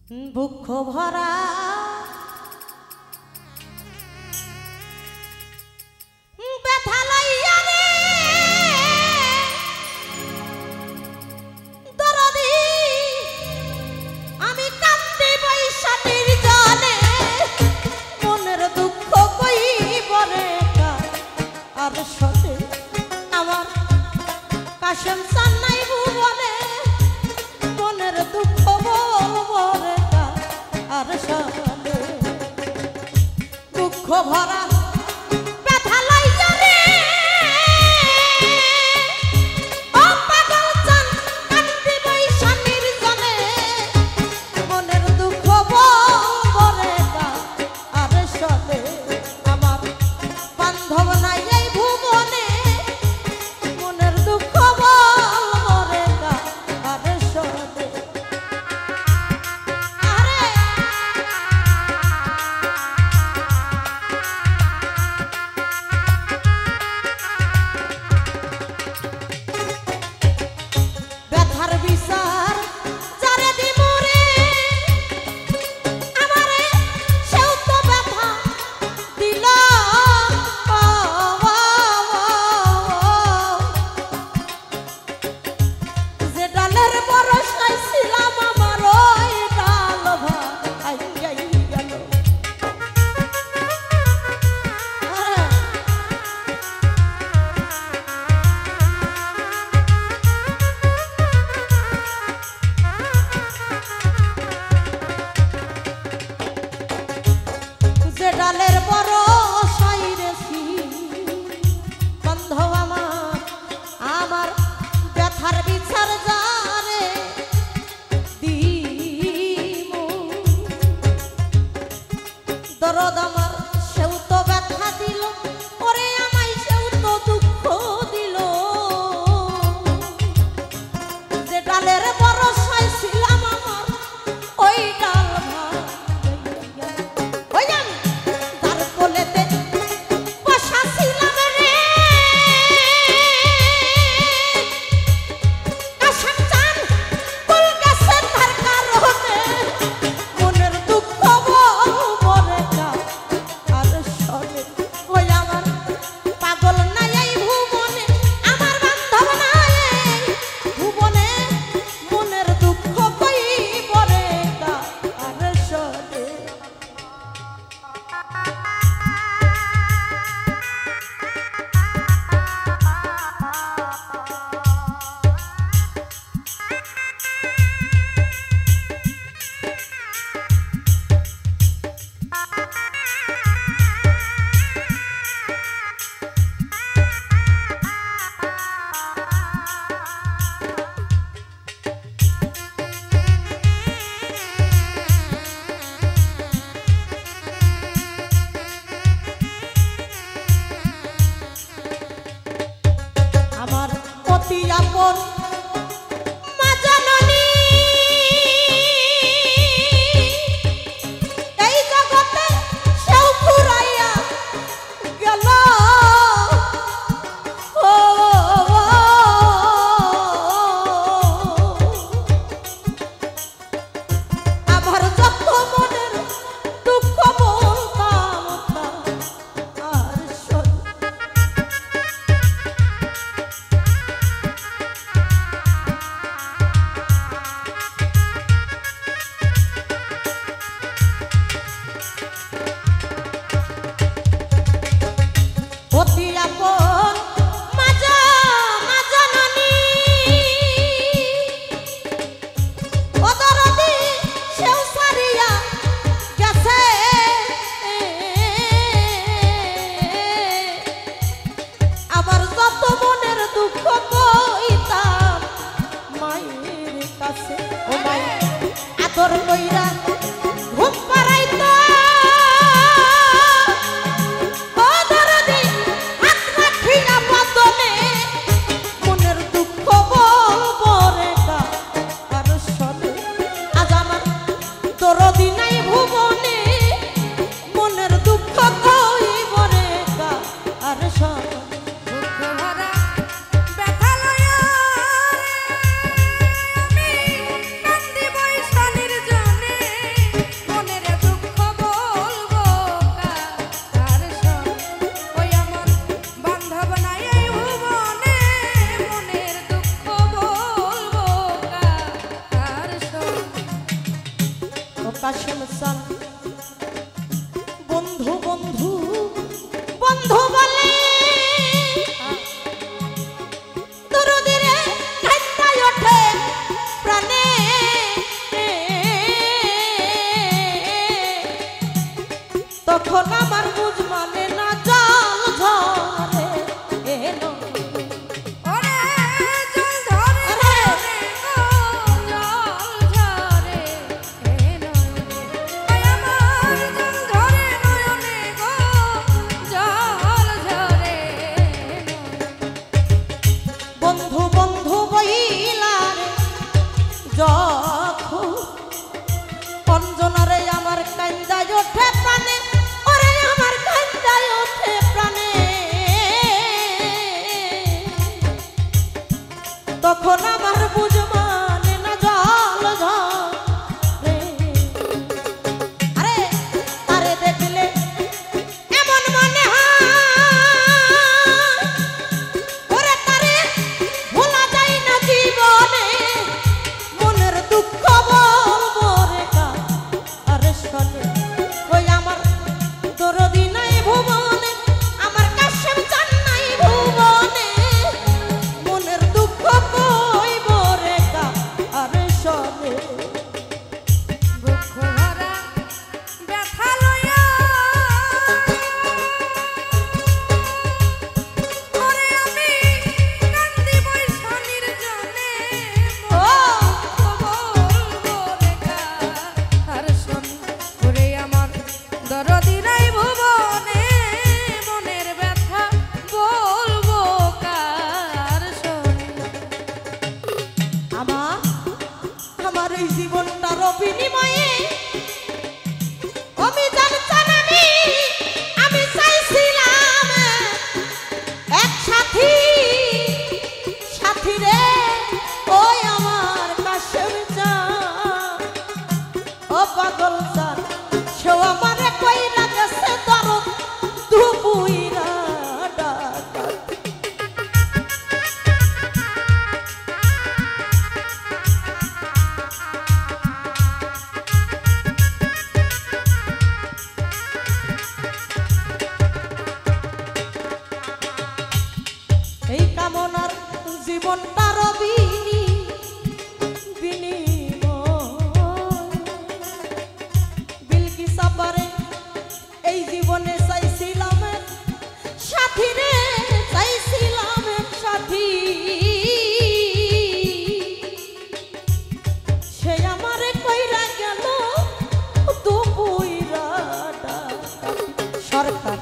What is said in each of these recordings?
দুঃখ ভরা ব্যথা লইয়া রে দরদি আমি কান্দি বৈশা নির্জনে মনের দুঃখ কইব রে আর সতে আমার কাশেম সান্নাই ভুবনে মনের দুঃখ বলব রে আর সতে দুঃখ ভরা ব্যথা লইয়া রে ও পাগল চান কান্দি বৈশা নির্জনে মনের দুঃখ বলব রে আর সতে আমার বান্ধব নাই এই ভুবনে মনের দুঃখ বলব রে আর সতে ব্যথার বিচার যারে দিব রে আমারে সেও তো ব্যথা দিল যে ডালের বরসায় ছিলাম আমার ওই ডাল ভাই গেল যে ডালের বড় সাইরেছি বান্ধব আমার ব্যথার বিচার জানে দিমু দরদ আমার সেও তো ব্যথা দিল ওরে আমায় সেও তো দুঃখ দিল যে ডালের বড় সাই ছিলাম আমার ওই ডাল ভাই আমি তার কোলেতে বসা ছিলাম রে কাশেম চান কুল গেছে তার কারণে মনের দুঃখ বলব রে আর সনে ওই আমার পাগল নাই এই ভুবনে আমার বান্ধব নাই এই ভুবনে মনের দুঃখ কইব রে আর সনে আমার অতি আপন মা জননী এই জগতে সেও ফুরাইয়া গেল ও আমার যত মনের দুঃখ বলতাম আর সত্যি অতি আপন মা জননী ও দরদি সেও সারিয়া গেছে আমার যত মনের দুঃখ কইতাম মায়ের কাছে ও মাই আদর কইরা ঘুম পাড়াইতো ও দরদি হাত রাখিয়া বদনে মনের দুঃখ বলব রে আর সনে আজ আমার দরদি নাই ভুবনে মনের দুঃখ কইব রে আর সনে দুঃখ ভরা ব্যথা লইয়া রে আমি কান্দি বৈশা নির্জনে জীবনটার বিলকিস আপারে এই জীবনে চাইছিলাম সাথী রে, চাইছিলাম সাথী, সে আমারে কইরা গেল দুপুইরা। সরকার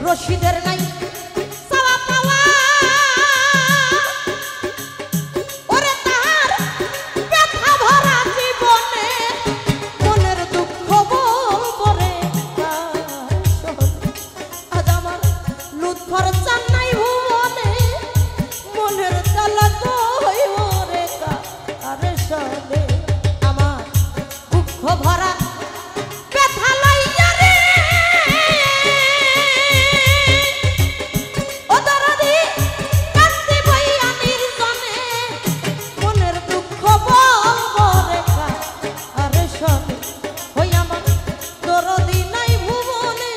রশিদের নাই চাওয়া পাওয়া, ওরে তার ব্যথা ভরা জীবনে মনের দুঃখ বলবো রে। আজ আমার লুৎফর চান নাই ভুবনে, মনের জ্বালা কইব রে কারে সবে। আমার দুঃখ ভরা ব্যথা লইয়া রে ও দরদি কান্দি বইয়া নির্জনে, মনের দুঃখ বলবো রে কারে সবে। ওই আমার দরদি নাই ভুবনে,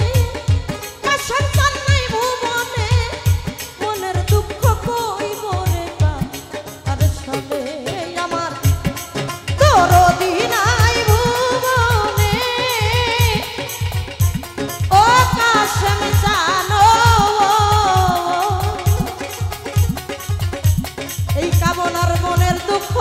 কাশার চান নাই ভুবনে, মনের দুঃখ কইব রে কারে সবে। আমার দরদি নাই ভুবনে, ও কাশেম জানো এই কামনার মনের দুঃখ